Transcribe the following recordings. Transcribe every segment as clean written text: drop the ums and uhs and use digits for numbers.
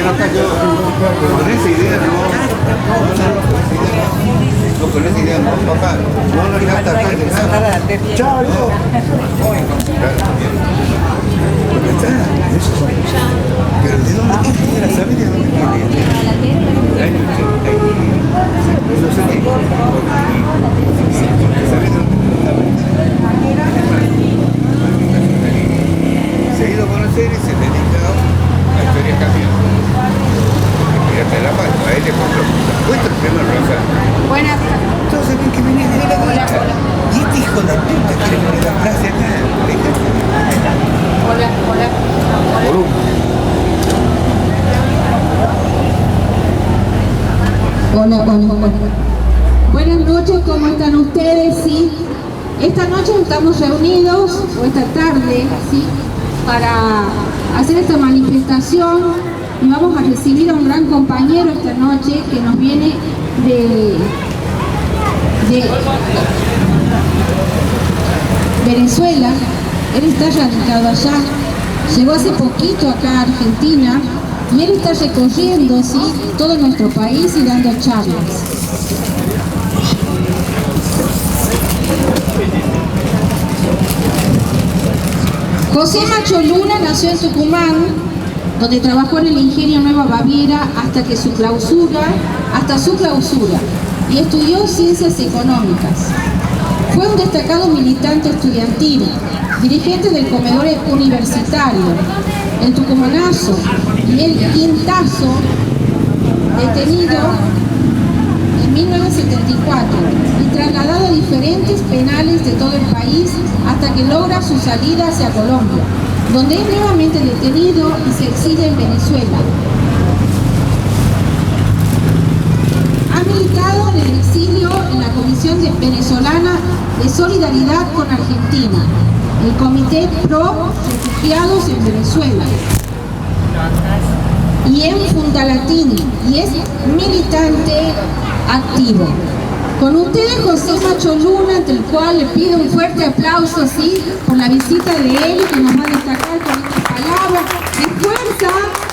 con esa idea no, con esa idea no, papá, no le gasta acá de nada. Chao, pero ¿de dónde viene? ¿Sabes de dónde viene? El año 80 no sé qué. ¿Sabes de dónde se ha ido a conocer y se dedica a historia cambiando. Fíjate la mano, a él le puesto el primer rosa. Buenas. Entonces ven que venís de la derecha. Y este hijo de puta quiere poner la frase acá. Hola. Hola. Buenas noches, ¿cómo están ustedes? Sí. Esta noche estamos reunidos, o esta tarde, ¿sí?, para hacer esta manifestación, y vamos a recibir a un gran compañero esta noche que nos viene de Venezuela. Él está radicado allá, llegó hace poquito acá a Argentina y él está recorriendo, ¿sí?, todo nuestro país y dando charlas. José Macho Luna nació en Tucumán, donde trabajó en el Ingenio Nueva Baviera hasta su clausura, y estudió Ciencias Económicas. Fue un destacado militante estudiantil, dirigente del comedor universitario, el tucumanazo y el quintazo, detenido en 1974 y trasladado a diferentes penales de todo el país hasta que logra su salida hacia Colombia, donde es nuevamente detenido y se exilia en Venezuela. Ha militado en el exilio en la Comisión Venezolana de Solidaridad con Argentina, el Comité Pro Refugiados en Venezuela, y en Fundalatín, y es militante activo. Con ustedes José Macho Luna, ante el cual le pido un fuerte aplauso, ¿sí?, por la visita de él, que nos va a destacar con estas palabras de fuerza,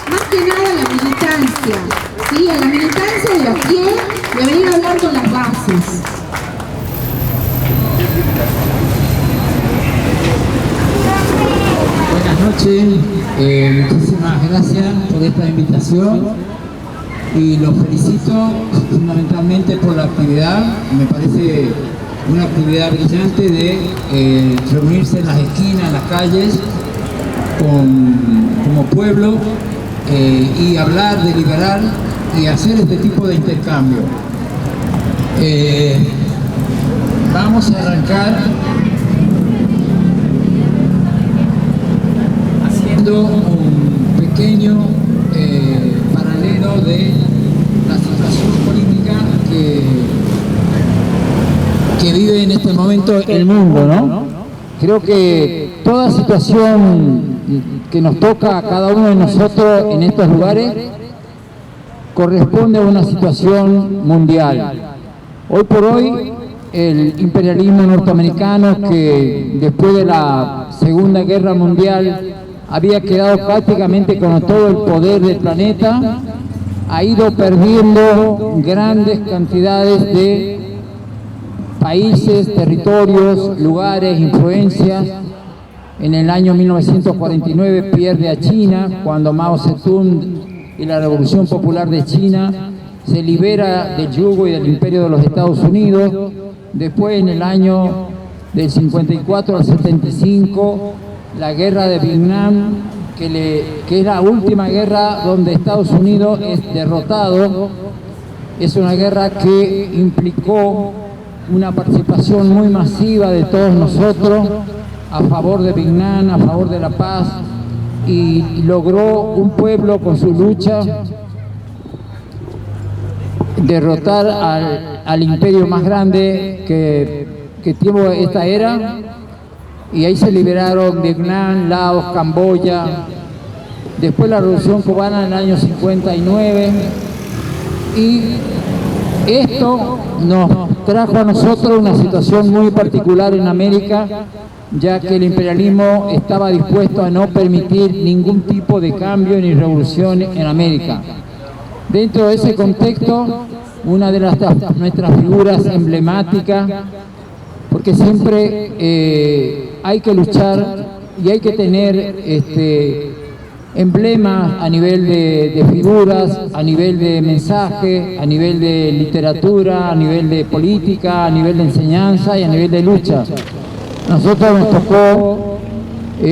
más que nada a la militancia, ¿sí?, a la militancia de a pie, de venir a hablar con las bases. Buenas noches, muchísimas gracias por esta invitación y los felicito fundamentalmente por la actividad. Me parece una actividad brillante de reunirse en las esquinas, en las calles, como pueblo, y hablar, deliberar y hacer este tipo de intercambio. Vamos a arrancar haciendo un pequeño paralelo de la situación política que vive en este momento el mundo, ¿no? Creo que toda situación que nos toca a cada uno de nosotros en estos lugares corresponde a una situación mundial. Hoy por hoy, el imperialismo norteamericano, que después de la Segunda Guerra Mundial había quedado prácticamente con todo el poder del planeta, ha ido perdiendo grandes cantidades de países, territorios, lugares, influencias. En el año 1949 pierde a China, cuando Mao Zedong y la Revolución Popular de China se libera del yugo y del imperio de los Estados Unidos. Después, en el año del 54 al 75, la guerra de Vietnam, que es la última guerra donde Estados Unidos es derrotado. Es una guerra que implicó una participación muy masiva de todos nosotros a favor de Vietnam, a favor de la paz, y logró un pueblo con su lucha derrotar al imperio más grande que tuvo esta era, y ahí se liberaron Vietnam, Laos, Camboya. Después la Revolución Cubana en el año 59, y esto nos trajo a nosotros una situación muy particular en América, ya que el imperialismo estaba dispuesto a no permitir ningún tipo de cambio ni revolución en América. Dentro de ese contexto, una de nuestras figuras emblemáticas, porque siempre hay que luchar y hay que tener emblemas a nivel de figuras, a nivel de mensaje, a nivel de literatura, a nivel de política, a nivel de enseñanza y a nivel de lucha. Nosotros nos tocó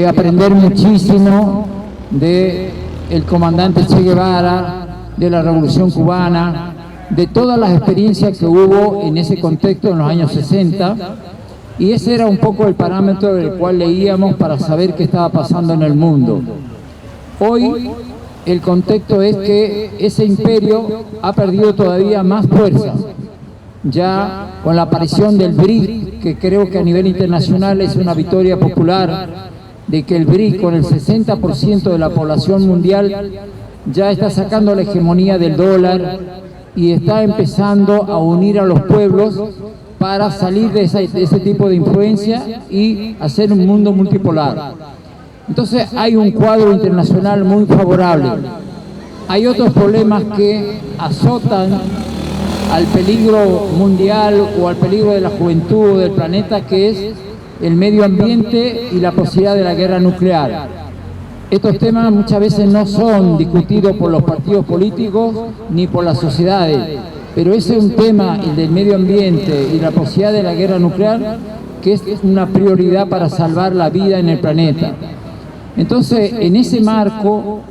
aprender muchísimo del comandante Che Guevara, de la Revolución Cubana, de todas las experiencias que hubo en ese contexto en los años 60, y ese era un poco el parámetro del cual leíamos para saber qué estaba pasando en el mundo. Hoy el contexto es que ese imperio ha perdido todavía más fuerza, ya con la aparición del BRIC, que creo que a nivel internacional es una victoria popular, de que el BRIC con el 60% de la población mundial ya está sacando la hegemonía del dólar y está empezando a unir a los pueblos para salir de ese tipo de influencia y hacer un mundo multipolar. Entonces hay un cuadro internacional muy favorable. Hay otros problemas que azotan al peligro mundial o al peligro de la juventud o del planeta, que es el medio ambiente y la posibilidad de la guerra nuclear. Estos temas muchas veces no son discutidos por los partidos políticos ni por las sociedades, pero ese es un tema, el del medio ambiente y la posibilidad de la guerra nuclear, que es una prioridad para salvar la vida en el planeta. Entonces, en ese marco,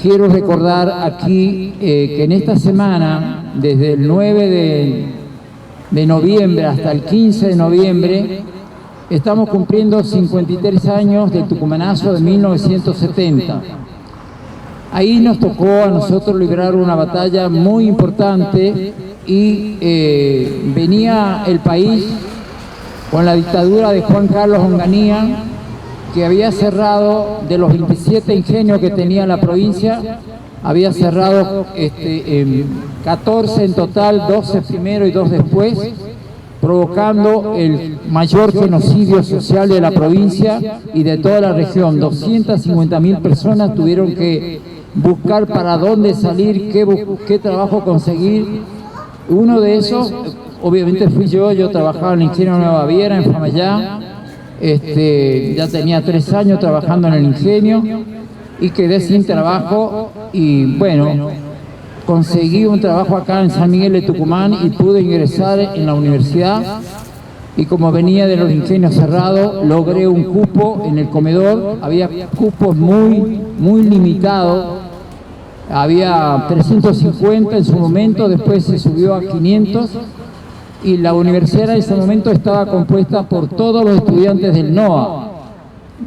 quiero recordar aquí que en esta semana, desde el 9 de noviembre hasta el 15 de noviembre, estamos cumpliendo 53 años del Tucumanazo de 1970. Ahí nos tocó a nosotros librar una batalla muy importante y venía el país con la dictadura de Juan Carlos Onganía, que había cerrado, de los 27 ingenios que tenía la provincia, había cerrado 14 en total, 12 primero y 2 después, provocando el mayor genocidio social de la provincia y de toda la región. 250.000 personas tuvieron que buscar para dónde salir, qué trabajo conseguir. Uno de esos, obviamente fui yo trabajaba en el Ingenio Nueva Baviera, en Famayá, ya tenía 3 años trabajando en el ingenio y quedé sin trabajo y bueno, conseguí un trabajo acá en San Miguel de Tucumán y pude ingresar en la universidad, y como venía de los ingenios cerrados, logré un cupo en el comedor. Había cupos muy limitados, había 350 en su momento, después se subió a 500, y la universidad en ese momento estaba compuesta por todos los estudiantes del NOA,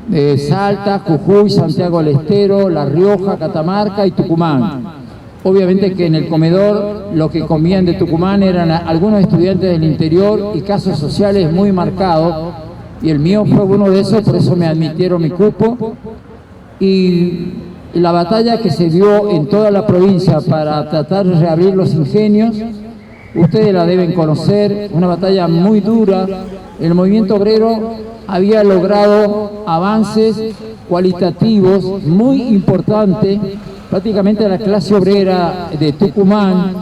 de Salta, Jujuy, Santiago del Estero, La Rioja, Catamarca y Tucumán. Obviamente que en el comedor lo que comían de Tucumán eran algunos estudiantes del interior y casos sociales muy marcados, y el mío fue uno de esos, por eso me admitieron mi cupo. Y la batalla que se dio en toda la provincia para tratar de reabrir los ingenios, ustedes la deben conocer, una batalla muy dura. El movimiento obrero había logrado avances cualitativos muy importantes. Prácticamente la clase obrera de Tucumán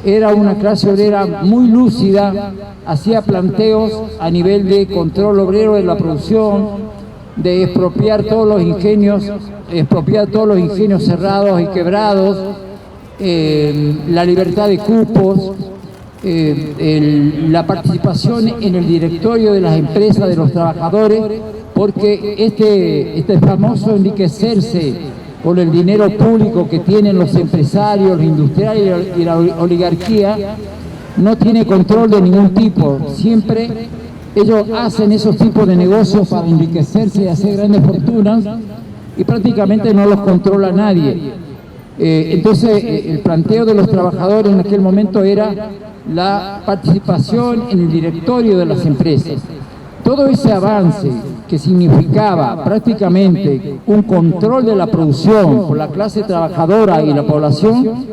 era una clase obrera muy lúcida, hacía planteos a nivel de control obrero de la producción, de expropiar todos los ingenios cerrados y quebrados, la libertad de cupos, la participación en el directorio de las empresas de los trabajadores, porque este famoso enriquecerse con el dinero público que tienen los empresarios, los industriales y la oligarquía, no tiene control de ningún tipo. Siempre ellos hacen esos tipos de negocios para enriquecerse y hacer grandes fortunas, y prácticamente no los controla nadie. Entonces, el planteo de los trabajadores en aquel momento era la participación en el directorio de las empresas. Todo ese avance que significaba prácticamente un control de la producción por la clase trabajadora y la población,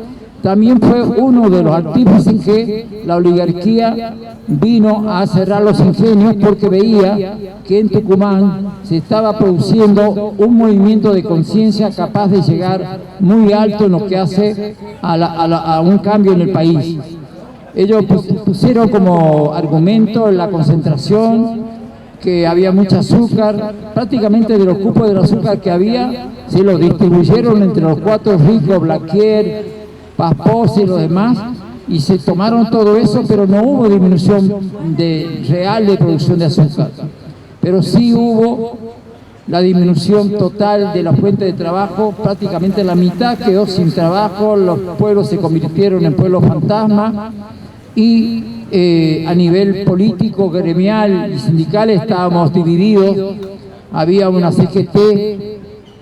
también fue uno de los artífices que la oligarquía vino a cerrar los ingenios porque veía que en Tucumán se estaba produciendo un movimiento de conciencia capaz de llegar muy alto en lo que hace a un cambio en el país. Ellos pusieron como argumento la concentración, que había mucho azúcar, prácticamente de los cupos del azúcar que había, se los distribuyeron entre los 4 ricos, Blaquier, Paspos y los demás, y se tomaron todo eso, pero no hubo disminución real de producción de azúcar. Pero sí hubo la disminución total de la fuente de trabajo, prácticamente la mitad quedó sin trabajo, los pueblos se convirtieron en pueblos fantasma, y a nivel político, gremial y sindical estábamos divididos. Había una CGT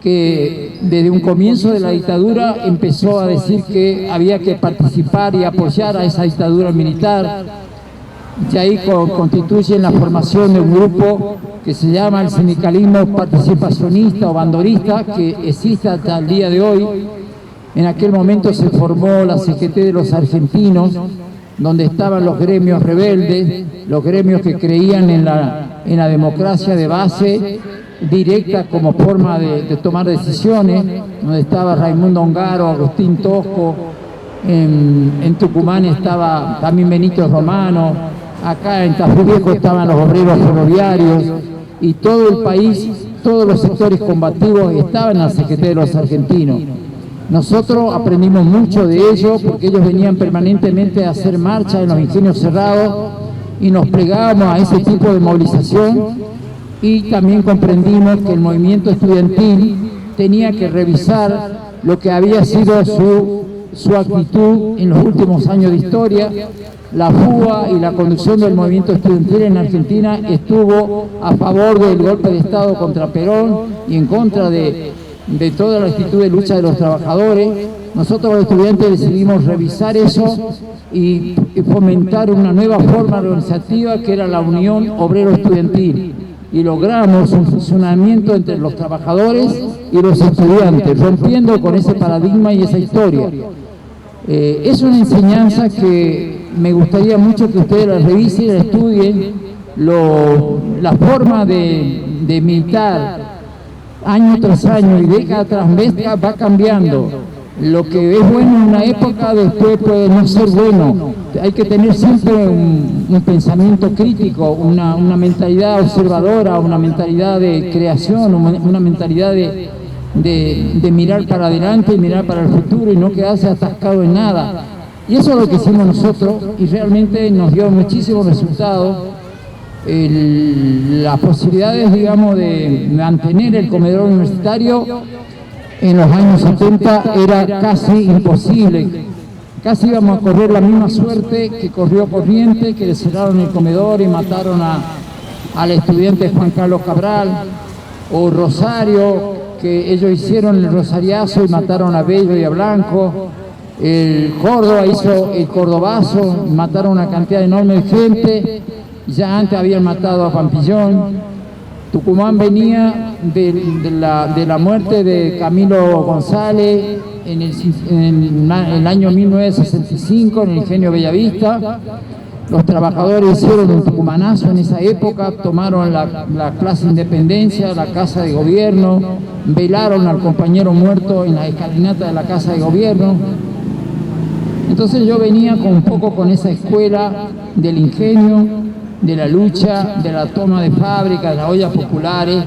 que desde un comienzo de la dictadura empezó a decir que había que participar y apoyar a esa dictadura militar, y ahí constituyen la formación de un grupo que se llama el sindicalismo participacionista o bandorista, que existe hasta el día de hoy. En aquel momento se formó la CGT de los argentinos, donde estaban los gremios rebeldes, los gremios que creían en la democracia de base directa como forma de tomar decisiones, donde estaba Raimundo Ongaro, Agustín Tosco, en Tucumán estaba también Benito Romano, acá en Tafí Viejo estaban los obreros ferroviarios, y todo el país, todos los sectores combativos estaban en la CGT de los argentinos. Nosotros aprendimos mucho de ellos porque ellos venían permanentemente a hacer marcha en los ingenios cerrados y nos plegábamos a ese tipo de movilización, y también comprendimos que el movimiento estudiantil tenía que revisar lo que había sido su actitud en los últimos años de historia. La fuga y la conducción del movimiento estudiantil en Argentina estuvo a favor del golpe de Estado contra Perón y en contra de toda la actitud de lucha de los trabajadores. Nosotros los estudiantes decidimos revisar eso y fomentar una nueva forma organizativa que era la Unión Obrero Estudiantil, y logramos un funcionamiento entre los trabajadores y los estudiantes, rompiendo con ese paradigma y esa historia. Es una enseñanza que me gustaría mucho que ustedes la revisen y la estudien. La forma de militar año tras año y década tras década va cambiando. Lo que es bueno en una época después puede no ser bueno. Hay que tener siempre un pensamiento crítico, una mentalidad observadora, una mentalidad de creación, una mentalidad de mirar para adelante y mirar para el futuro y no quedarse atascado en nada. Y eso es lo que hicimos nosotros, y realmente nos dio muchísimos resultados. Las posibilidades, digamos, de mantener el comedor universitario en los años 70 era casi imposible. Casi íbamos a correr la misma suerte que corrió Corrientes, que le cerraron el comedor y mataron al estudiante Juan Carlos Cabral, o Rosario, que ellos hicieron el rosariazo y mataron a Bello y a Blanco. El Córdoba hizo el Cordobazo, mataron una cantidad enorme de gente. Ya antes habían matado a Pampillón. Tucumán venía de la muerte de Camilo González en el año 1965 en el ingenio Bellavista. Los trabajadores hicieron un tucumanazo en esa época, tomaron la Plaza Independencia, la Casa de Gobierno, velaron al compañero muerto en la escalinata de la Casa de Gobierno. Entonces yo venía un poco con esa escuela del ingenio, de la lucha, de la toma de fábricas, de las ollas populares,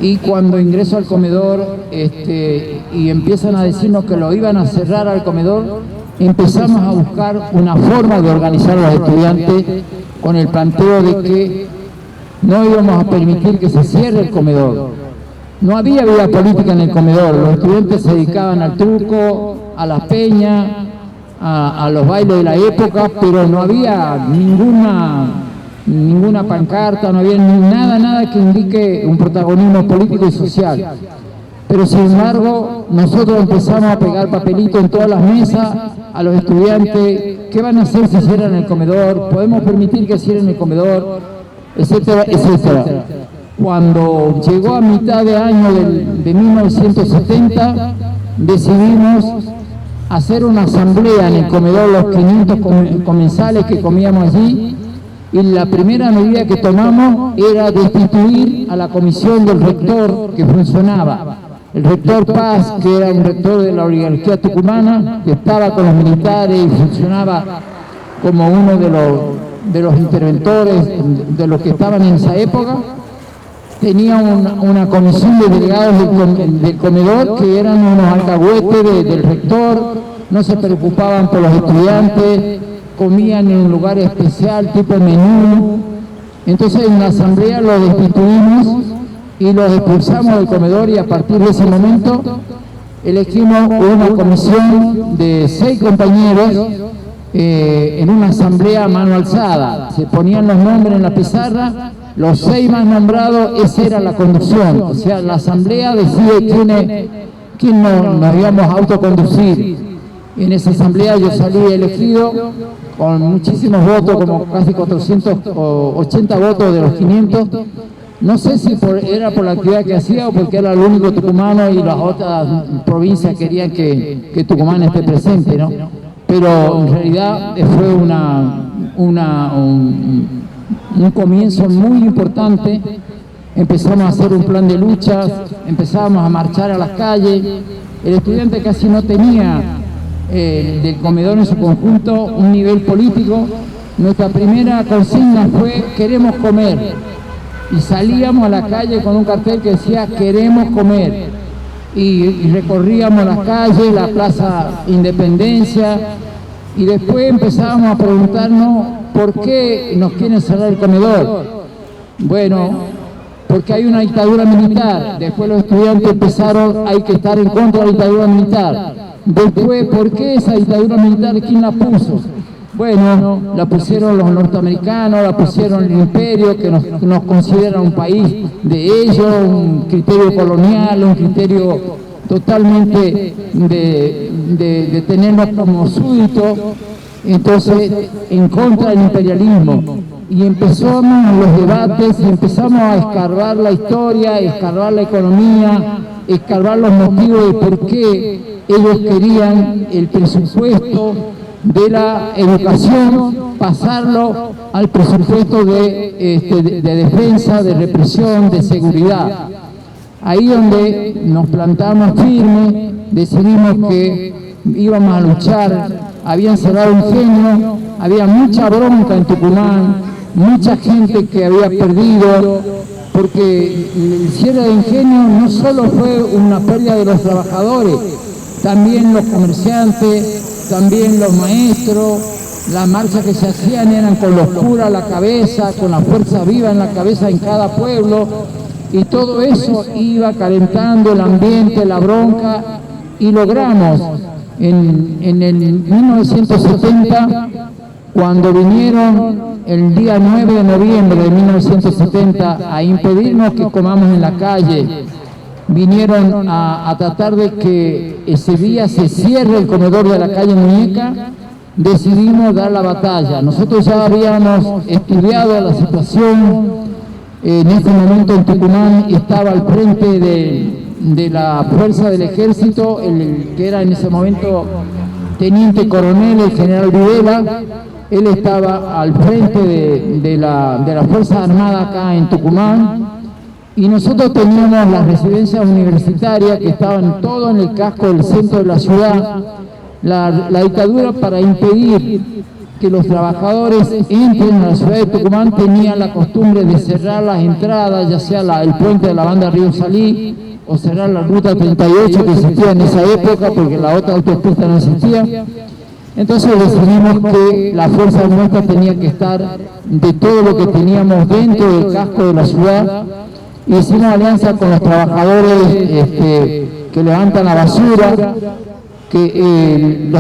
y cuando ingreso al comedor y empiezan a decirnos que lo iban a cerrar al comedor, empezamos a buscar una forma de organizar a los estudiantes con el planteo de que no íbamos a permitir que se cierre el comedor. No había vida política en el comedor, los estudiantes se dedicaban al truco, a las peñas, a los bailes de la época, pero no había ninguna pancarta, no había nada que indique un protagonismo político y social. Pero sin embargo, nosotros empezamos a pegar papelitos en todas las mesas a los estudiantes: ¿qué van a hacer si cierran el comedor? ¿Podemos permitir que cierren el comedor? Etcétera, etcétera. Cuando llegó a mitad de año de 1970, decidimos hacer una asamblea en el comedor, los 500 comensales que comíamos allí, y la primera medida que tomamos era destituir a la comisión del rector que funcionaba. El rector Paz, que era un rector de la oligarquía tucumana, que estaba con los militares y funcionaba como uno de los interventores de los que estaban en esa época, tenía una comisión de delegados del comedor que eran unos alcahuetes del rector, no se preocupaban por los estudiantes, comían en un lugar especial, tipo menú. Entonces en la asamblea lo destituimos y los expulsamos del comedor, y a partir de ese momento elegimos una comisión de 6 compañeros en una asamblea a mano alzada. Se ponían los nombres en la pizarra, los 6 más nombrados, esa era la conducción. O sea, la asamblea decide quién nos íbamos a autoconducir. En esa asamblea yo salí elegido con muchísimos votos, como casi 480 votos de los 500. No sé si era por la actividad que hacía o porque era el único tucumano y las otras provincias querían que Tucumán esté presente, ¿no? Pero en realidad fue un comienzo muy importante. Empezamos a hacer un plan de luchas, empezábamos a marchar a las calles. El estudiante casi no tenía del comedor en su conjunto un nivel político. Nuestra primera consigna fue: queremos comer, y salíamos a la calle con un cartel que decía queremos comer, y recorríamos las calles, la Plaza Independencia, y después empezábamos a preguntarnos por qué nos quieren cerrar el comedor. Bueno, porque hay una dictadura militar. Después los estudiantes empezaron: hay que estar en contra de la dictadura militar. Después, ¿por qué esa dictadura militar? ¿Quién la puso? Bueno, la pusieron los norteamericanos, la pusieron el imperio, que nos considera un país de ellos, un criterio colonial, un criterio totalmente de tenernos como súbditos. Entonces, en contra del imperialismo. Y empezamos los debates, y empezamos a escarbar la historia, escarbar la economía, escarbar los motivos de por qué ellos querían el presupuesto de la educación, pasarlo al presupuesto de defensa, de represión, de seguridad. Ahí donde nos plantamos firmes, decidimos que íbamos a luchar. Habían cerrado Ingenio, había mucha bronca en Tucumán, mucha gente que había perdido, porque el cierre de Ingenio no solo fue una pérdida de los trabajadores, también los comerciantes, también los maestros. Las marchas que se hacían eran con los curas a la cabeza, con la fuerza viva en la cabeza en cada pueblo, y todo eso iba calentando el ambiente, la bronca, y logramos en el 1970, cuando vinieron el día 9 de noviembre de 1970 a impedirnos que comamos en la calle, vinieron a tratar de que ese día se cierre el comedor de la calle Muñeca, decidimos dar la batalla. Nosotros ya habíamos estudiado la situación. En este momento en Tucumán estaba al frente de la fuerza del ejército, el que era en ese momento teniente coronel, el general Videla. Él estaba al frente de la Fuerza Armada acá en Tucumán, y nosotros teníamos las residencias universitarias que estaban todo en el casco del centro de la ciudad. La dictadura, para impedir que los trabajadores entren a la ciudad de Tucumán, tenía la costumbre de cerrar las entradas, ya sea el puente de la banda Río Salí, o cerrar la ruta 38 que existía en esa época, porque la otra autopista no existía. Entonces decidimos que la fuerza nuestra tenía que estar de todo lo que teníamos dentro del casco de la ciudad. Hicimos alianza con los trabajadores que levantan la basura, que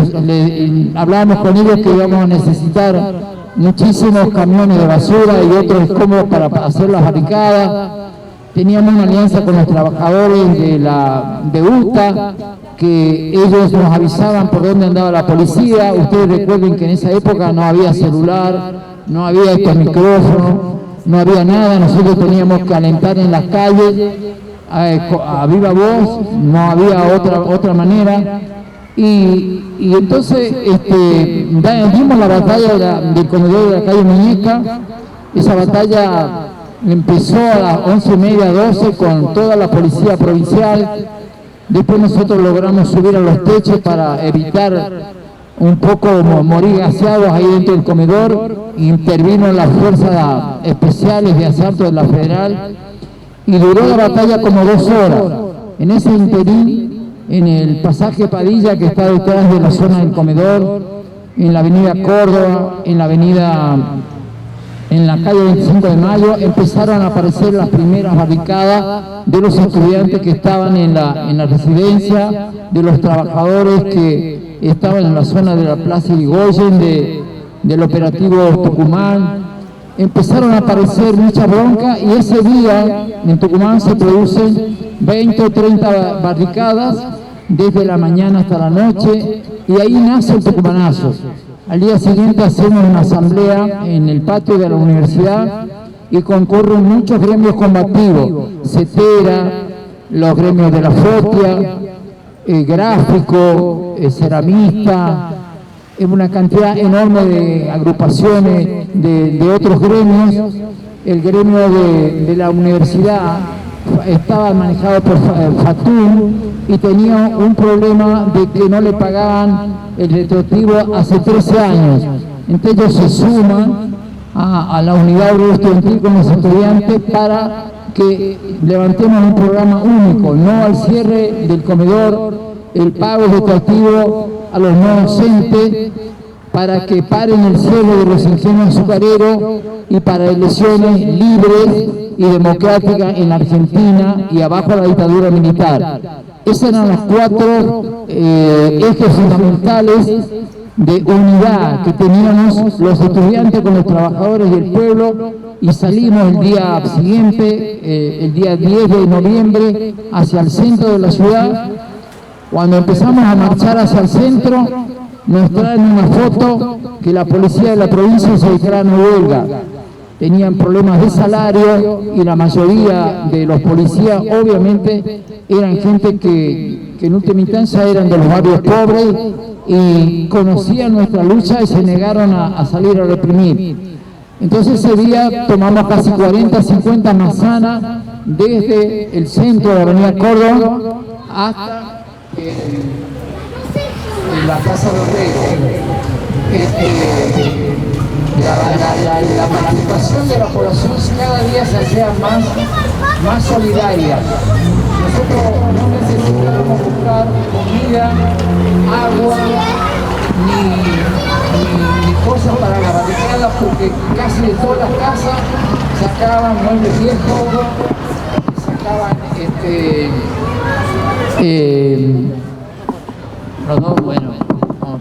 hablábamos con ellos que íbamos a necesitar muchísimos camiones de basura y otros escombros para hacer las barricadas. Teníamos una alianza con los trabajadores de UTA, que ellos nos avisaban por dónde andaba la policía. Ustedes recuerden que en esa época no había celular, no había estos micrófonos, no había nada. Nosotros teníamos que alentar en las calles a viva voz, no había otra manera. Y entonces dimos la batalla del comedor de la calle Muñeca. Esa batalla empezó a las 11:30, 12 con toda la policía provincial. Después nosotros logramos subir a los techos para evitar un poco morir gaseados ahí dentro del comedor. Intervino las fuerzas especiales de asalto de la Federal y duró la batalla como 2 horas. En ese interín, en el pasaje Padilla, que está detrás de la zona del comedor, en la avenida Córdoba, en la calle 25 de Mayo, empezaron a aparecer las primeras barricadas de los estudiantes que estaban en la residencia, de los trabajadores que estaban en la zona de la Plaza Irigoyen, del operativo Tucumán. Empezaron a aparecer mucha bronca y ese día en Tucumán se producen 20 o 30 barricadas desde la mañana hasta la noche y ahí nace el tucumanazo. Al día siguiente hacemos una asamblea en el patio de la universidad y concurren muchos gremios combativos, CETERA, los gremios de la FOTIA, gráfico, ceramista, una cantidad enorme de agrupaciones de otros gremios. El gremio de la universidad estaba manejado por Fatún y tenía un problema de que no le pagaban el retroactivo hace 13 años. Entonces ellos se suman a la unidad obrera estudiantil con los estudiantes para que levantemos un programa único, no al cierre del comedor, el pago retroactivo a los no docentes, para que paren el cierre de los ingenios azucareros y para elecciones libres y democráticas en Argentina y abajo la dictadura militar. Esos eran los 4 ejes fundamentales de unidad que teníamos los estudiantes con los trabajadores y el pueblo, y salimos el día siguiente, el día 10 de noviembre, hacia el centro de la ciudad. Cuando empezamos a marchar hacia el centro, nos traen una foto que la policía de la provincia se declaró huelga. Tenían problemas de salario y la mayoría de los policías obviamente eran gente que en última instancia eran de los barrios pobres y conocían nuestra lucha y se negaron a salir a reprimir. Entonces ese día tomamos casi 40, 50 manzanas desde el centro de la avenida Córdoba hasta la Plaza de Orrego. La participación de la población cada día se hacía más solidaria. Nosotros no necesitábamos buscar comida, agua, ni cosas para la barricada, porque casi de todas las casas sacaban muebles viejos, sacaban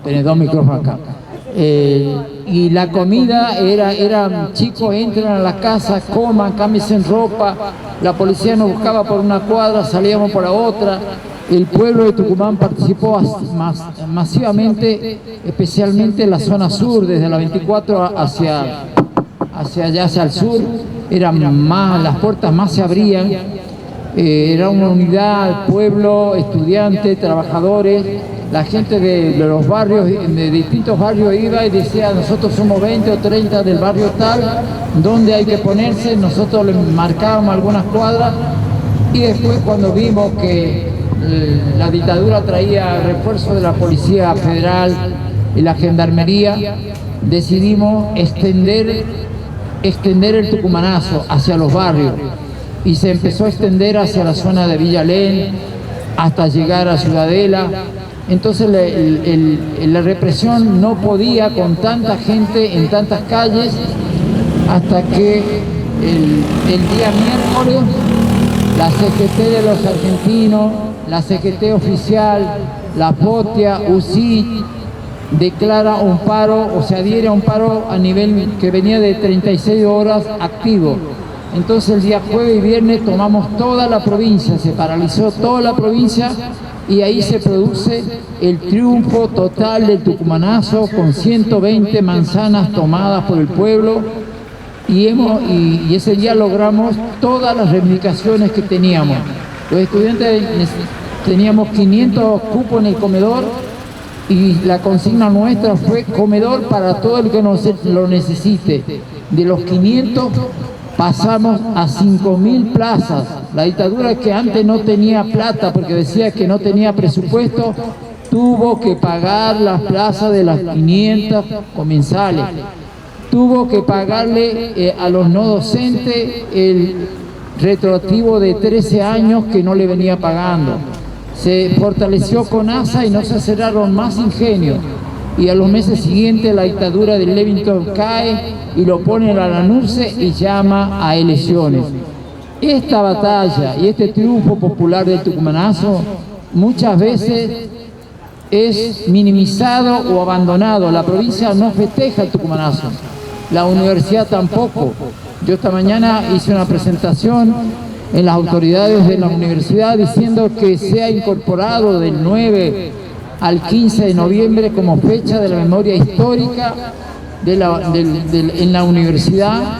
tenés 2 micrófonos acá. Y la comida era chicos, entran a la casa, coman, cámbiense en ropa. La policía nos buscaba por una cuadra, salíamos por la otra. El pueblo de Tucumán participó masivamente, especialmente en la zona sur, desde la 24 hacia allá, hacia el sur. Las puertas más se abrían. Era una unidad, pueblo, estudiantes, trabajadores. La gente de los barrios, de distintos barrios iba y decía, nosotros somos 20 o 30 del barrio tal, ¿dónde hay que ponerse? Nosotros le marcábamos algunas cuadras y después cuando vimos que la dictadura traía refuerzo de la Policía Federal y la Gendarmería, decidimos extender el tucumanazo hacia los barrios y se empezó a extender hacia la zona de Villa Alén hasta llegar a Ciudadela. Entonces la represión no podía con tanta gente en tantas calles hasta que el día miércoles la CGT de los argentinos, la CGT oficial, la FOTIA, UCIT, declara un paro, o se adhiere a un paro a nivel que venía de 36 horas activo. Entonces el día jueves y viernes tomamos toda la provincia, se paralizó toda la provincia y ahí se produce el triunfo total del tucumanazo con 120 manzanas tomadas por el pueblo y ese día logramos todas las reivindicaciones que teníamos. Los estudiantes teníamos 500 cupos en el comedor y la consigna nuestra fue comedor para todo el que lo necesite. De los 500 pasamos a 5.000 plazas. La dictadura, que antes no tenía plata porque decía que no tenía presupuesto, tuvo que pagar las plazas de las 500 comensales. Tuvo que pagarle a los no docentes el retroactivo de 13 años que no le venía pagando. Se fortaleció CONASA y no se cerraron más ingenios. Y a los meses siguientes la dictadura de Levington cae y lo pone a la NURCE y llama a elecciones. Esta batalla y este triunfo popular del tucumanazo muchas veces es minimizado o abandonado. La provincia no festeja el tucumanazo, la universidad tampoco. Yo esta mañana hice una presentación en las autoridades de la universidad diciendo que se ha incorporado del 9 al 15 de noviembre como fecha de la memoria histórica en la universidad,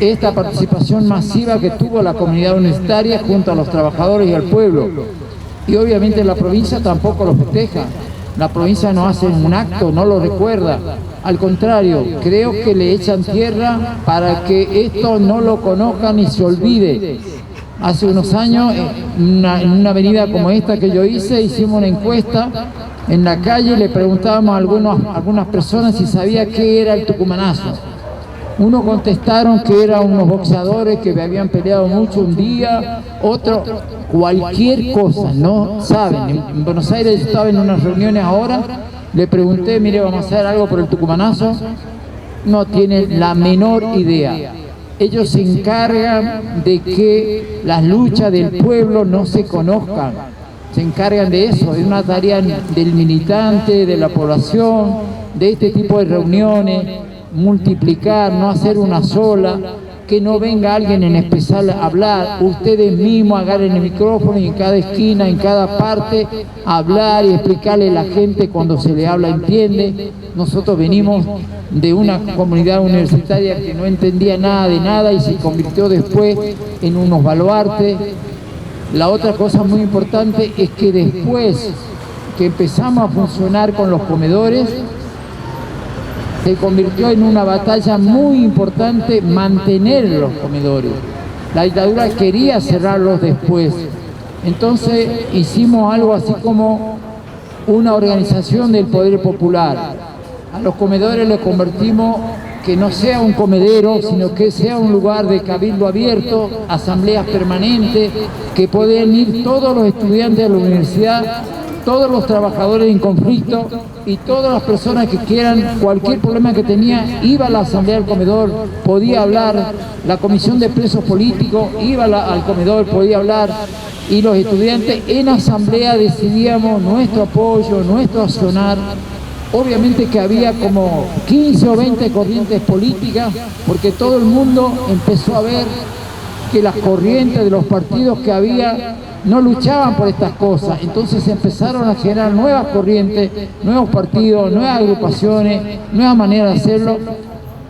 esta participación masiva que tuvo la comunidad universitaria junto a los trabajadores y al pueblo. Y obviamente la provincia tampoco lo festeja. La provincia no hace un acto, no lo recuerda. Al contrario, creo que le echan tierra para que esto no lo conozcan y se olvide. Hace unos años, en una avenida como esta que yo hice, hicimos una encuesta en la calle y le preguntábamos a algunas personas si sabía qué era el tucumanazo. Unos contestaron que eran unos boxeadores que habían peleado mucho un día, otros cualquier cosa, no saben. En Buenos Aires estaba en unas reuniones ahora, le pregunté, mire, vamos a hacer algo por el tucumanazo, no tienen la menor idea. Ellos se encargan de que las luchas del pueblo no se conozcan, se encargan de eso, es una tarea del militante, de la población, de este tipo de reuniones, multiplicar, no hacer una sola, que no venga alguien en especial a hablar, ustedes mismos agarren el micrófono y en cada esquina, en cada parte, hablar y explicarle a la gente cuando se le habla, entiende. Nosotros venimos de una comunidad universitaria que no entendía nada de nada y se convirtió después en unos baluartes. La otra cosa muy importante es que después que empezamos a funcionar con los comedores, se convirtió en una batalla muy importante mantener los comedores. La dictadura quería cerrarlos después. Entonces hicimos algo así como una organización del poder popular. A los comedores les convertimos que no sea un comedero, sino que sea un lugar de cabildo abierto, asambleas permanentes, que pueden ir todos los estudiantes de la universidad, todos los trabajadores en conflicto y todas las personas que quieran, cualquier problema que tenía, iba a la asamblea del comedor, podía hablar, la comisión de presos políticos iba al comedor, podía hablar, y los estudiantes en asamblea decidíamos nuestro apoyo, nuestro accionar. Obviamente que había como 15 o 20 corrientes políticas, porque todo el mundo empezó a ver que las corrientes de los partidos que había no luchaban por estas cosas. Entonces empezaron a generar nuevas corrientes, nuevos partidos, nuevas agrupaciones, nuevas maneras de hacerlo.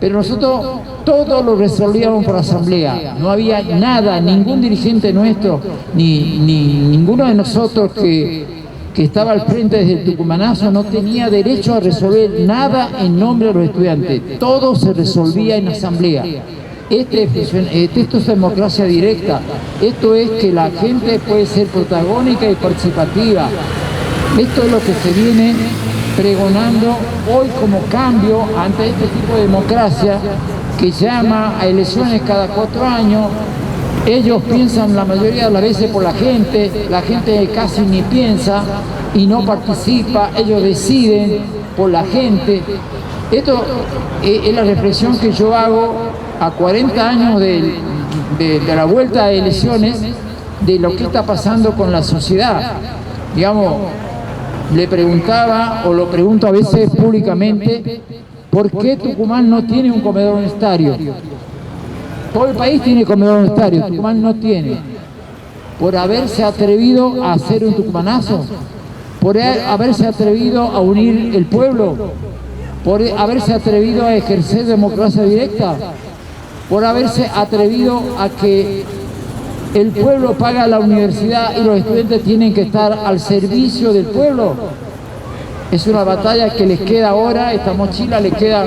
Pero nosotros todo lo resolvíamos por asamblea. No había nada, ningún dirigente nuestro, ni ninguno de nosotros que estaba al frente desde el tucumanazo no tenía derecho a resolver nada en nombre de los estudiantes. Todo se resolvía en asamblea. Esto es democracia directa. Esto es que la gente puede ser protagónica y participativa. Esto es lo que se viene pregonando hoy como cambio ante este tipo de democracia que llama a elecciones cada 4 años. Ellos piensan la mayoría de las veces por la gente casi ni piensa y no participa, ellos deciden por la gente. Esto es la reflexión que yo hago a 40 años de la vuelta a elecciones, de lo que está pasando con la sociedad. Digamos, le preguntaba, o lo pregunto a veces públicamente, ¿por qué Tucumán no tiene un comedor universitario? Todo el país tiene comedor universitario, Tucumán no tiene. Por haberse atrevido a hacer un tucumanazo, por haberse atrevido a unir el pueblo, por haberse atrevido a ejercer democracia directa, por haberse atrevido a que el pueblo paga la universidad y los estudiantes tienen que estar al servicio del pueblo. Es una batalla que les queda ahora, esta mochila les queda...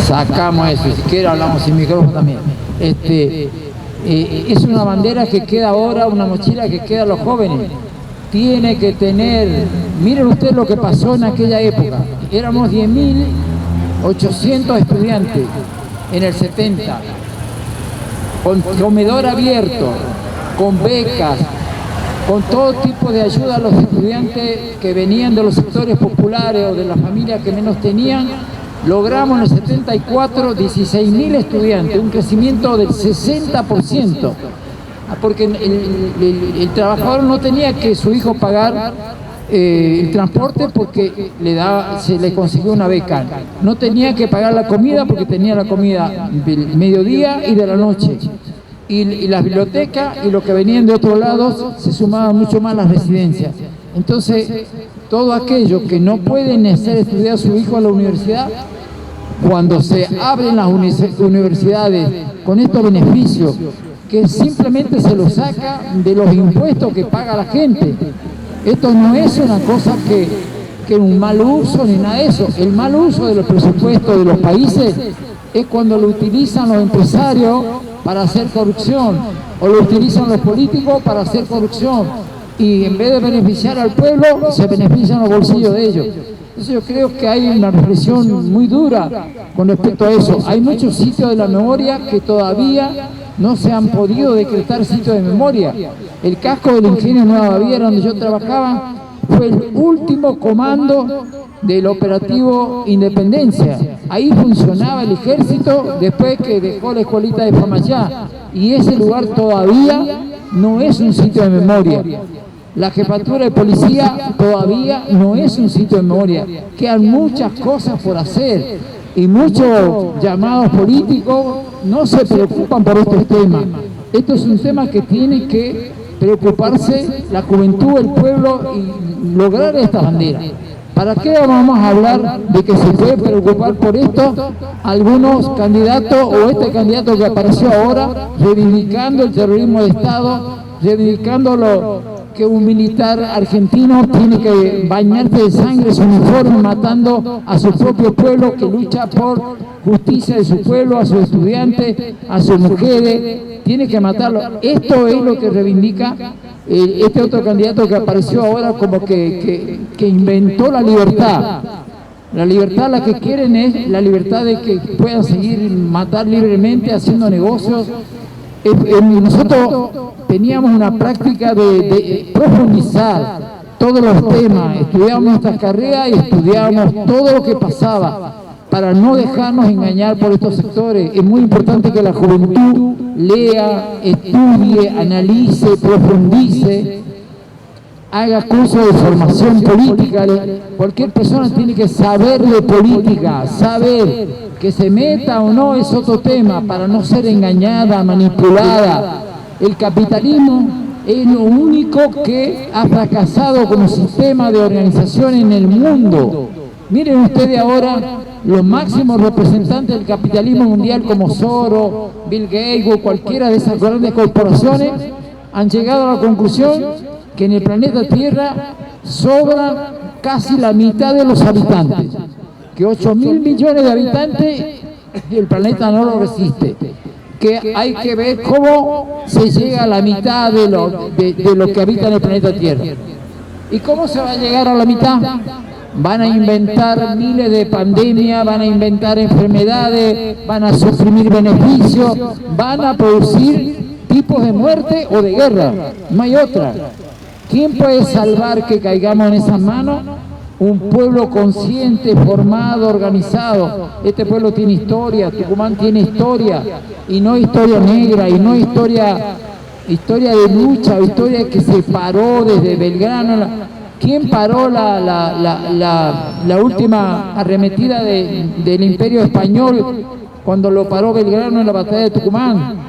Sacamos eso, si quiere hablamos sin micrófono también. Es una bandera que queda ahora, una mochila que queda a los jóvenes. Tiene que tener, miren ustedes lo que pasó en aquella época. Éramos 10.800 estudiantes en el 70, con comedor abierto, con becas, con todo tipo de ayuda a los estudiantes que venían de los sectores populares o de las familias que menos tenían. Logramos en el 74 16.000 estudiantes, un crecimiento del 60%, porque el trabajador no tenía que su hijo pagar el transporte porque se le consiguió una beca, no tenía que pagar la comida porque tenía la comida del mediodía y de la noche, y las bibliotecas y los que venían de otros lados se sumaban mucho más las residencias. Entonces, todo aquello que no pueden hacer estudiar a su hijo a la universidad, cuando se abren las universidades con estos beneficios, que simplemente se los saca de los impuestos que paga la gente. Esto no es una cosa que un mal uso ni nada de eso. El mal uso de los presupuestos de los países es cuando lo utilizan los empresarios para hacer corrupción, o lo utilizan los políticos para hacer corrupción. Y en vez de beneficiar al pueblo, se benefician los bolsillos de ellos. Entonces yo creo que hay una reflexión muy dura con respecto a eso. Hay muchos sitios de la memoria que todavía no se han podido decretar sitios de memoria. El casco del Ingenio Nueva Baviera, donde yo trabajaba, fue el último comando del operativo Independencia. Ahí funcionaba el ejército después que dejó la escuelita de Famayá. Y ese lugar todavía no es un sitio de memoria. La jefatura de policía todavía no es un sitio de memoria. Quedan muchas cosas por hacer y muchos llamados políticos no se preocupan por estos temas. Esto es un tema que tiene que preocuparse la juventud, el pueblo, y lograr esta bandera. ¿Para qué vamos a hablar de que se puede preocupar por esto? Algunos candidatos, o este candidato que apareció ahora, reivindicando el terrorismo de Estado, reivindicando que un militar argentino tiene que bañarse de sangre su uniforme, matando a su propio pueblo que lucha por justicia de su pueblo, a sus estudiantes, a sus mujeres, tiene que matarlo. Esto es lo que reivindica este otro candidato que apareció ahora, como que inventó la libertad. La libertad, la que quieren es la libertad de que puedan seguir matar libremente haciendo negocios. Nosotros teníamos una práctica de profundizar todos los temas, estudiábamos nuestras carreras y estudiábamos todo lo que pasaba para no dejarnos engañar por estos sectores. Es muy importante que la juventud lea, estudie, analice, profundice, haga cursos de formación política. Cualquier persona tiene que saber de política, saber que se meta o no es otro tema, para no ser engañada, manipulada. El capitalismo es lo único que ha fracasado como sistema de organización en el mundo. Miren ustedes ahora los máximos representantes del capitalismo mundial como Soros, Bill Gates o cualquiera de esas grandes corporaciones han llegado a la conclusión que en el planeta Tierra sobran casi la mitad de los habitantes, que 8.000 millones de habitantes el planeta no lo resiste, que hay que ver cómo se llega a la mitad de lo que habita en el planeta Tierra. ¿Y cómo se va a llegar a la mitad? Van a inventar miles de pandemias, van a inventar enfermedades, van a suprimir beneficios, van a producir tipos de muerte o de guerra, no hay otra. ¿Quién puede salvar que caigamos en esas manos? Un pueblo consciente, formado, organizado. Este pueblo tiene historia, Tucumán tiene historia, y no historia negra, y no historia de lucha, historia que se paró desde Belgrano. ¿Quién paró la última arremetida del Imperio Español cuando lo paró Belgrano en la batalla de Tucumán?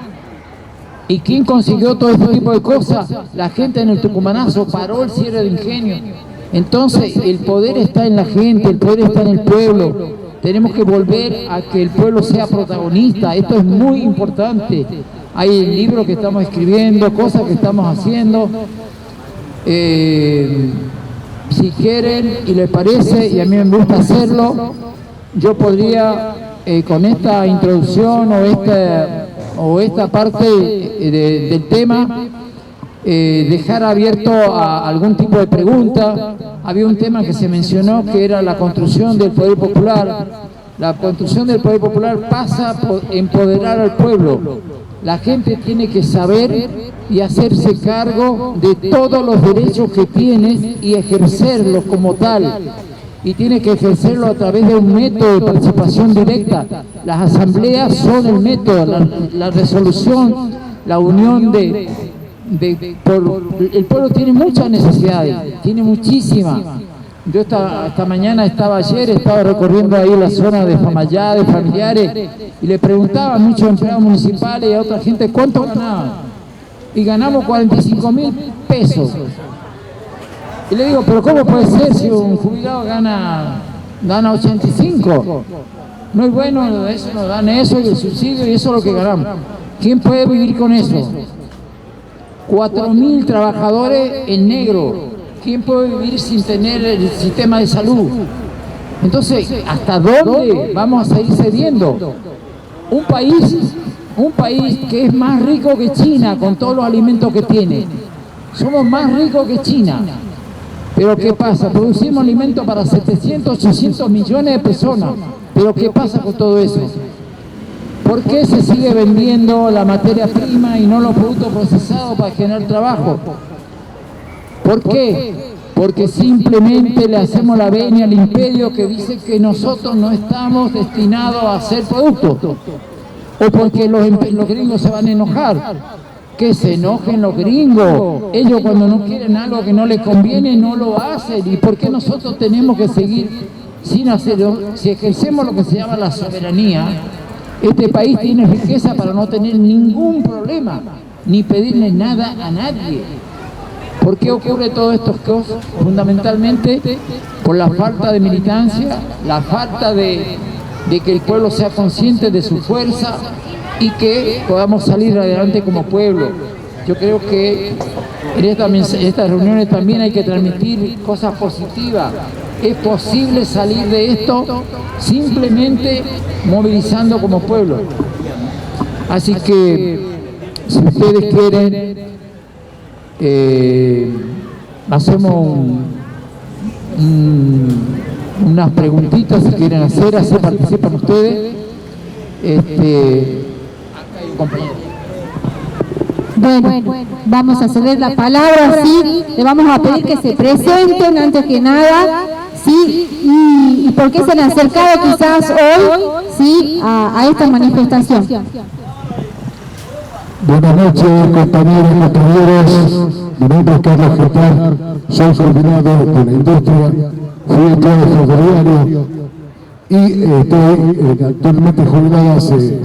¿Y quién consiguió todo este tipo de cosas? La gente en el tucumanazo paró el cierre de ingenio. Entonces el poder está en la gente, el poder está en el pueblo. Tenemos que volver a que el pueblo sea protagonista. Esto es muy importante. Hay libros que estamos escribiendo, cosas que estamos haciendo. Si quieren y les parece, y a mí me gusta hacerlo, yo podría con esta introducción o esta parte del tema dejar abierto a algún tipo de pregunta. Había un tema que se mencionó que era la construcción del poder popular. La construcción del poder popular pasa por empoderar al pueblo. La gente tiene que saber y hacerse cargo de todos los derechos que tiene y ejercerlos como tal. Y tiene que ejercerlo a través de un método de participación directa. Las asambleas son el método, la resolución, la unión el pueblo tiene muchas necesidades, tiene muchísimas. Yo esta mañana estaba recorriendo ahí la zona de Famayá, de familiares, y le preguntaba a muchos empleados municipales y a otra gente cuánto ganaban. Y ganamos 45.000 pesos. Y le digo, pero ¿cómo puede ser si un jubilado gana 85? No es bueno, eso nos dan eso y el subsidio y eso es lo que ganamos. ¿Quién puede vivir con eso? 4.000 trabajadores en negro. ¿Quién puede vivir sin tener el sistema de salud? Entonces, ¿hasta dónde vamos a seguir cediendo? Un país que es más rico que China con todos los alimentos que tiene. Somos más ricos que China. Pero ¿qué pasa? Producimos alimentos para 700, 800 millones de personas. Pero ¿qué pasa con todo eso? ¿Por qué se sigue vendiendo la materia prima y no los productos procesados para generar trabajo? ¿Por qué? Porque simplemente le hacemos la venia al imperio que dice que nosotros no estamos destinados a hacer productos. O porque los gringos se van a enojar. Que se enojen los gringos. Ellos cuando no quieren algo que no les conviene no lo hacen. ¿Y por qué nosotros tenemos que seguir sin hacerlo? Si ejercemos lo que se llama la soberanía, este país tiene riqueza para no tener ningún problema, ni pedirle nada a nadie. ¿Por qué ocurre todo esto? Fundamentalmente por la falta de militancia, la falta de que el pueblo sea consciente de su fuerza y que podamos salir adelante como pueblo. Yo creo que en estas reuniones también hay que transmitir cosas positivas. Es posible salir de esto simplemente movilizando como pueblo. Así que, si ustedes quieren, hacemos unas preguntitas si quieren hacer, así participan ustedes. Acá hay un compañero. Bueno, vamos a ceder la palabra, sí, le vamos a pedir que se presenten antes que nada, sí, y por qué se han acercado quizás hoy, sí, a esta manifestación. Buenas noches, compañeros y compañeras. Mi nombre es Carlos Getar, soy coordinador de la industria, fui empleado ferroviario y estoy actualmente jubilado hace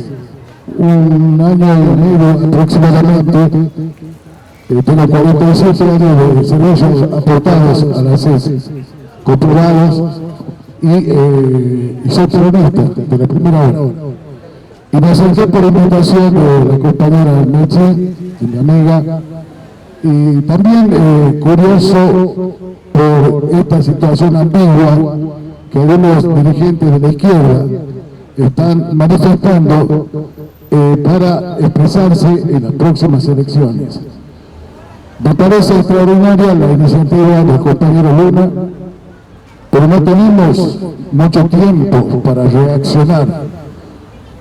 un año y medio aproximadamente. Tengo 47 años de servicios aportados a la CES, comprobados, y soy peronista de la primera hora. Y me acerqué por invitación de la compañera Mechi, mi amiga, y también curioso por esta situación ambigua que algunos dirigentes de la izquierda están manifestando para expresarse en las próximas elecciones. Me parece extraordinaria la iniciativa del compañero Luna, pero no tenemos mucho tiempo para reaccionar.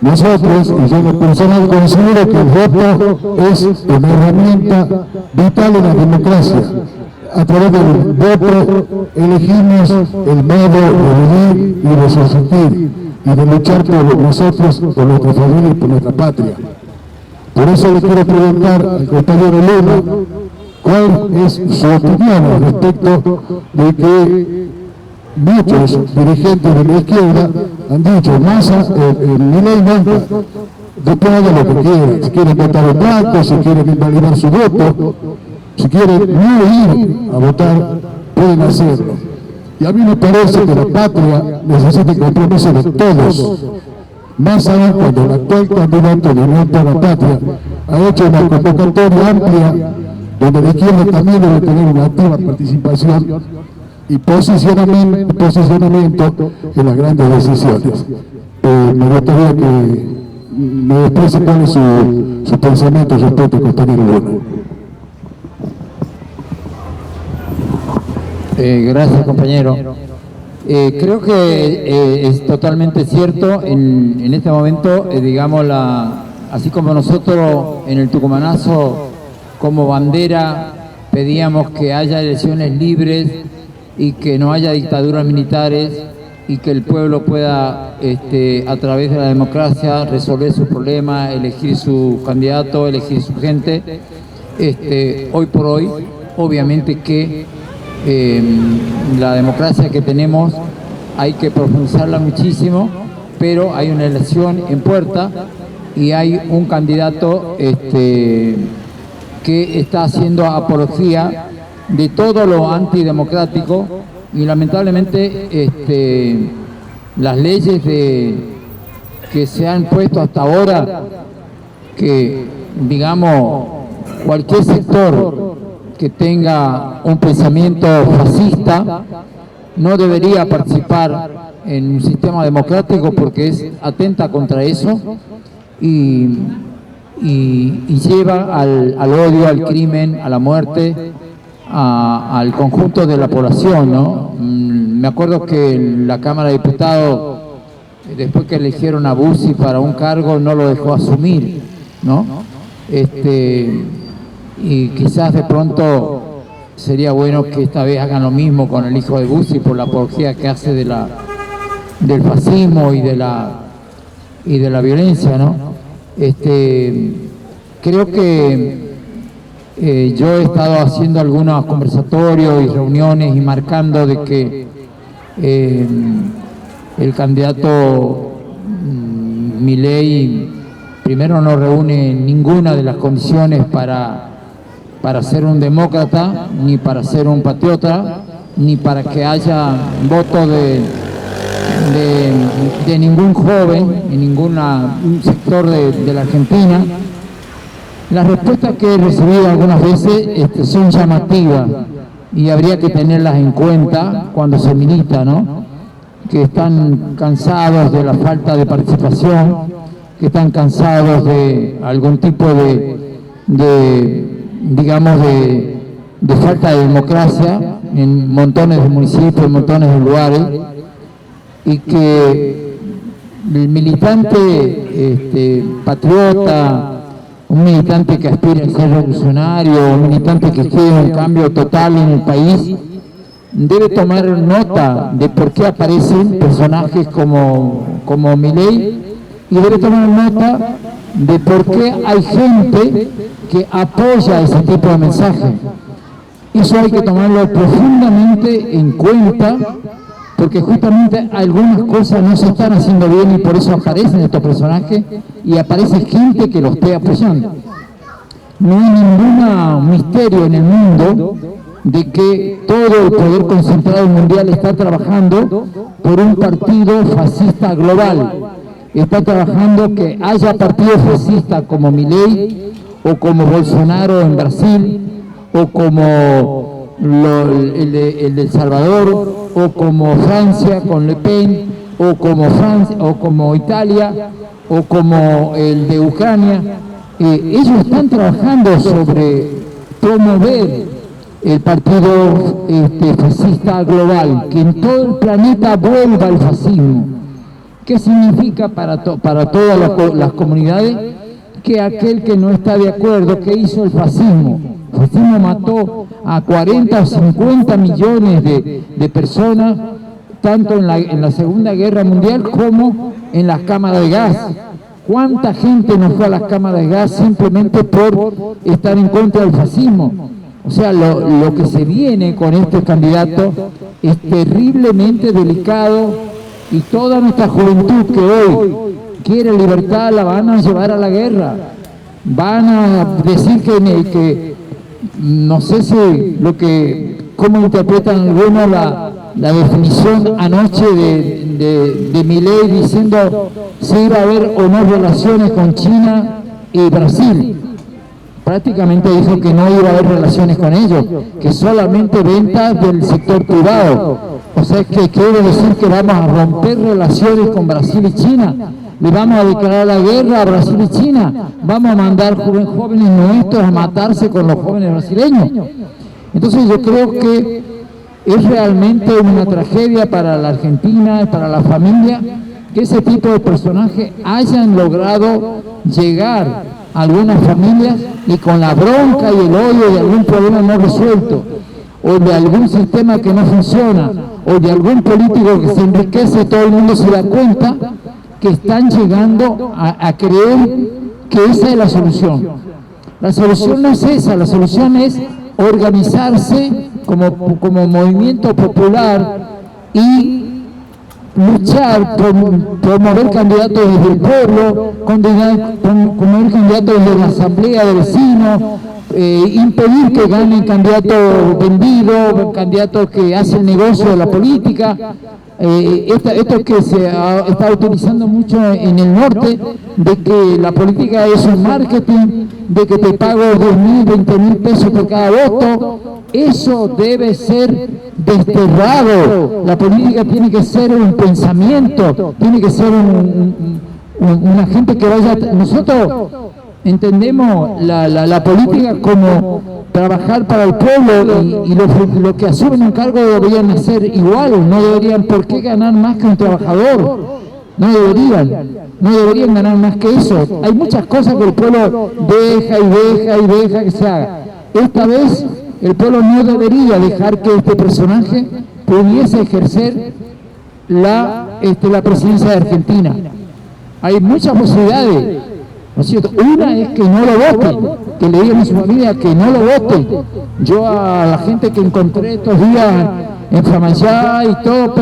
Nosotros, y yo en lo personal considero que el voto es una herramienta vital en la democracia. A través del voto elegimos el modo de vivir y de subsistir y de luchar por nosotros, por nuestra familia y por nuestra patria. Por eso le quiero preguntar al compañero Luna cuál es su opinión al respecto de que muchos dirigentes de la izquierda han dicho, Massa, Milei nunca, después haga lo que quieran, si quieren votar en blanco, si quieren invalidar su voto, si quieren no ir a votar, pueden hacerlo. Y a mí me parece que la patria necesita el compromiso de todos, más aún cuando el actual candidato de Unión por la Patria ha hecho una convocatoria amplia donde la izquierda también debe tener una activa participación y posicionamiento en las grandes decisiones. Me gustaría que me exprese cuál es su pensamiento respecto a compañero Luna. Gracias, compañero. Creo que es totalmente cierto. En este momento, digamos, así como nosotros en el Tucumanazo, como bandera, pedíamos que haya elecciones libres y que no haya dictaduras militares y que el pueblo pueda, a través de la democracia, resolver sus problemas, elegir su candidato, elegir su gente. Hoy por hoy, obviamente que la democracia que tenemos hay que profundizarla muchísimo, pero hay una elección en puerta y hay un candidato que está haciendo apología de todo lo antidemocrático y lamentablemente las leyes que se han puesto hasta ahora, que digamos cualquier sector que tenga un pensamiento fascista no debería participar en un sistema democrático porque atenta contra eso y lleva al odio, al crimen, a la muerte, al conjunto de la población, ¿no? Me acuerdo que la Cámara de Diputados, después que eligieron a Bussi para un cargo, no lo dejó asumir, ¿no? Y quizás de pronto sería bueno que esta vez hagan lo mismo con el hijo de Bussi por la apología que hace del fascismo y de la violencia, ¿no? Creo que yo he estado haciendo algunos conversatorios y reuniones y marcando de que el candidato Milei primero no reúne ninguna de las condiciones para ser un demócrata, ni para ser un patriota, ni para que haya voto de ningún joven, en ningún sector de la Argentina. Las respuestas que he recibido algunas veces son llamativas y habría que tenerlas en cuenta cuando se milita, ¿no? Que están cansados de la falta de participación, que están cansados de algún tipo digamos, de falta de democracia en montones de municipios, en montones de lugares, y que el militante patriota, un militante que aspira a ser revolucionario, un militante que quiere un cambio total en el país, debe tomar nota de por qué aparecen personajes como Milei y debe tomar nota de por qué hay gente que apoya ese tipo de mensaje. Eso hay que tomarlo profundamente en cuenta, porque justamente algunas cosas no se están haciendo bien y por eso aparecen estos personajes y aparece gente que los esté apoyando. No hay ningún misterio en el mundo de que todo el poder concentrado mundial está trabajando por un partido fascista global. Está trabajando que haya partidos fascistas como Milei o como Bolsonaro en Brasil o como el de El Salvador o como Francia con Le Pen o como Italia o como el de Ucrania. Ellos están trabajando sobre promover el partido fascista global, que en todo el planeta vuelva el fascismo. ¿Qué significa para todas las comunidades? Que aquel que no está de acuerdo, que hizo el fascismo. El fascismo mató a 40 o 50 millones de personas, tanto en la Segunda Guerra Mundial como en las cámaras de gas. ¿Cuánta gente no fue a las cámaras de gas simplemente por estar en contra del fascismo? O sea, lo que se viene con este candidato es terriblemente delicado y toda nuestra juventud que hoy quiere libertad la van a llevar a la guerra. Van a decir que no sé si cómo interpretan algunos la definición anoche de Milei diciendo si iba a haber o no relaciones con China y Brasil. prácticamente dijo que no iba a haber relaciones con ellos, que solamente ventas del sector privado. O sea que quiere decir que vamos a romper relaciones con Brasil y China, le vamos a declarar la guerra a Brasil y China, vamos a mandar jóvenes nuestros a matarse con los jóvenes brasileños. Entonces yo creo que es realmente una tragedia para la Argentina y para la familia que ese tipo de personajes hayan logrado llegar a algunas familias y con la bronca y el odio de algún problema no resuelto, o de algún sistema que no funciona, o de algún político que se enriquece, todo el mundo se da cuenta que están llegando a creer que esa es la solución. La solución no es esa, la solución es organizarse como movimiento popular y luchar, promover candidatos desde el pueblo, promover candidatos desde la asamblea de vecinos, impedir que ganen candidatos vendidos, candidatos que hacen negocio de la política. Esto que se está utilizando mucho en el norte, de que la política es un marketing, de que te pago 10.000, 20.000 pesos por cada voto, eso debe ser desterrado. La política tiene que ser un pensamiento, tiene que ser una gente que vaya... Nosotros entendemos la política como trabajar para el pueblo y los que asumen un cargo deberían hacer igual, no deberían por qué ganar más que un trabajador, no deberían ganar más que eso. Hay muchas cosas que el pueblo deja que se haga. Esta vez el pueblo no debería dejar que este personaje pudiese ejercer la presidencia de Argentina. Hay muchas posibilidades, ¿no es cierto? Una es que no lo voten, que le digan a su familia que no lo voten. Yo a la gente que encontré estos días en Famaillá y todo,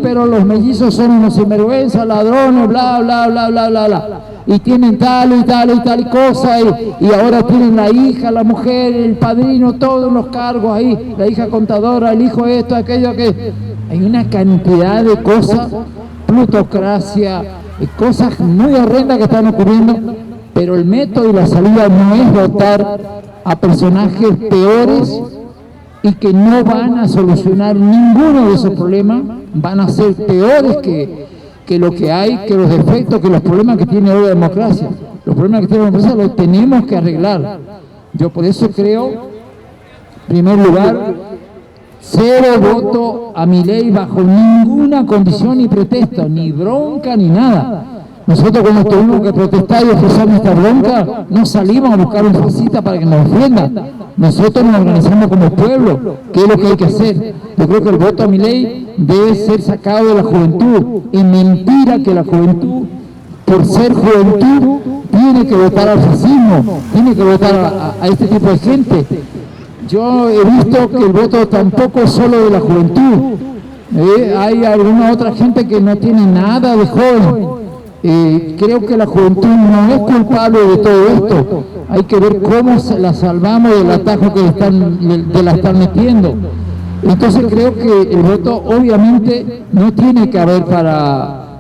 pero los mellizos son unos sinvergüenzas, ladrones, bla, bla, bla, bla, bla, bla. Y tienen tal y tal y tal cosa, y ahora tienen la hija, la mujer, el padrino, todos los cargos ahí, la hija contadora, el hijo esto, aquello, que hay una cantidad de cosas, plutocracia, cosas muy horrendas que están ocurriendo, pero el método y la salida no es votar a personajes peores y que no van a solucionar ninguno de esos problemas, van a ser peores que lo que hay, que los defectos, que los problemas que tiene hoy la democracia. Los problemas que tiene la democracia los tenemos que arreglar. Yo por eso creo, en primer lugar, cero voto a Milei bajo ninguna condición ni pretexto, ni bronca ni nada. Nosotros cuando tuvimos que protestar y ofrecer nuestra bronca, no salimos a buscar un fascista para que nos defienda. Nosotros nos organizamos como pueblo, que es lo que hay que hacer. Yo creo que el voto a Milei debe ser sacado de la juventud. Es mentira que la juventud, por ser juventud, tiene que votar al fascismo, tiene que votar a este tipo de gente. Yo he visto que el voto tampoco es solo de la juventud. Hay alguna otra gente que no tiene nada de joven. Creo que la juventud no es culpable de todo esto. Hay que ver cómo la salvamos del atajo que la están metiendo. Entonces creo que el voto obviamente no tiene que haber para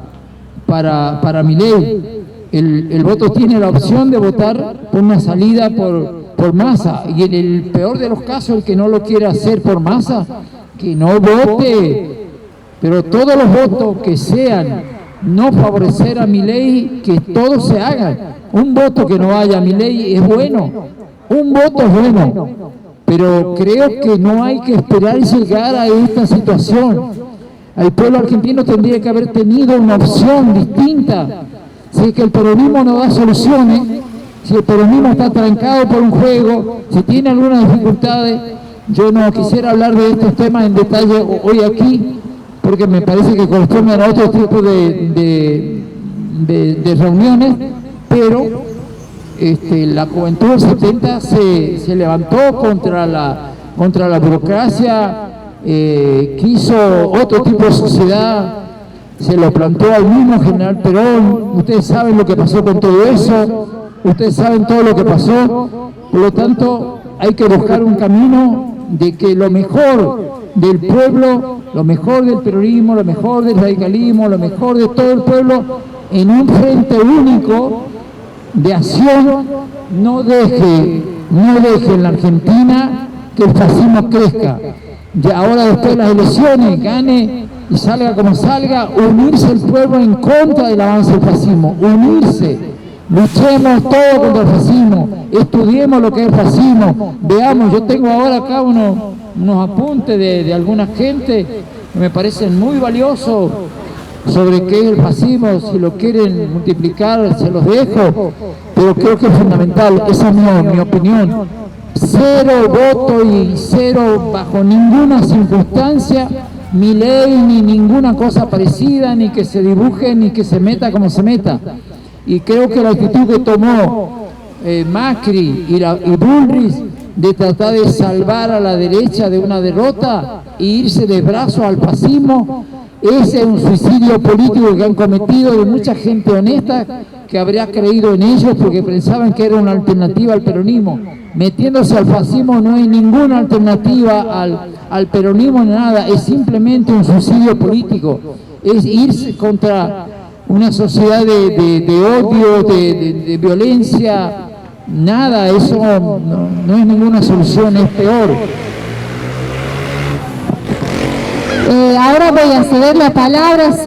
Milei. El voto tiene la opción de votar por una salida por Massa, y en el peor de los casos, el que no lo quiere hacer por Massa, que no vote, pero todos los votos que sean no favorecer a Milei, que todos se hagan. Un voto que no vaya a Milei es bueno, un voto es bueno, pero creo que no hay que esperar llegar a esta situación. El pueblo argentino tendría que haber tenido una opción distinta. Si es que el peronismo no da soluciones, si el peronismo está trancado por un juego, si tiene algunas dificultades, yo no quisiera hablar de estos temas en detalle hoy aquí, porque me parece que corresponden a otro tipo de reuniones, pero la juventud del 70 se levantó contra la burocracia, quiso otro tipo de sociedad, se lo planteó al mismo general Perón. Ustedes saben lo que pasó con todo eso, ustedes saben todo lo que pasó. Por lo tanto, hay que buscar un camino de que lo mejor del pueblo, lo mejor del peronismo, lo mejor del radicalismo, lo mejor de todo el pueblo, en un frente único de acción, no deje no deje en la Argentina que el fascismo crezca. Ya ahora después de las elecciones, gane y salga como salga, unirse el pueblo en contra del avance del fascismo, unirse, luchemos todos contra el fascismo, estudiemos lo que es el fascismo, veamos, yo tengo ahora acá unos apuntes de alguna gente que me parecen muy valiosos sobre qué es el fascismo. Si lo quieren multiplicar se los dejo, pero creo que es fundamental, esa es mi opinión. Cero voto y cero bajo ninguna circunstancia, ni ley, ni ninguna cosa parecida, ni que se dibuje, ni que se meta como se meta. Y creo que la actitud que tomó Macri y Bullrich de tratar de salvar a la derecha de una derrota e irse de brazos al fascismo, ese es un suicidio político que han cometido de mucha gente honesta que habría creído en ellos porque pensaban que era una alternativa al peronismo. Metiéndose al fascismo no hay ninguna alternativa al peronismo, nada, es simplemente un suicidio político, es irse contra una sociedad de odio, de violencia, nada, eso no es ninguna solución, es peor. Ahora voy a ceder la palabra.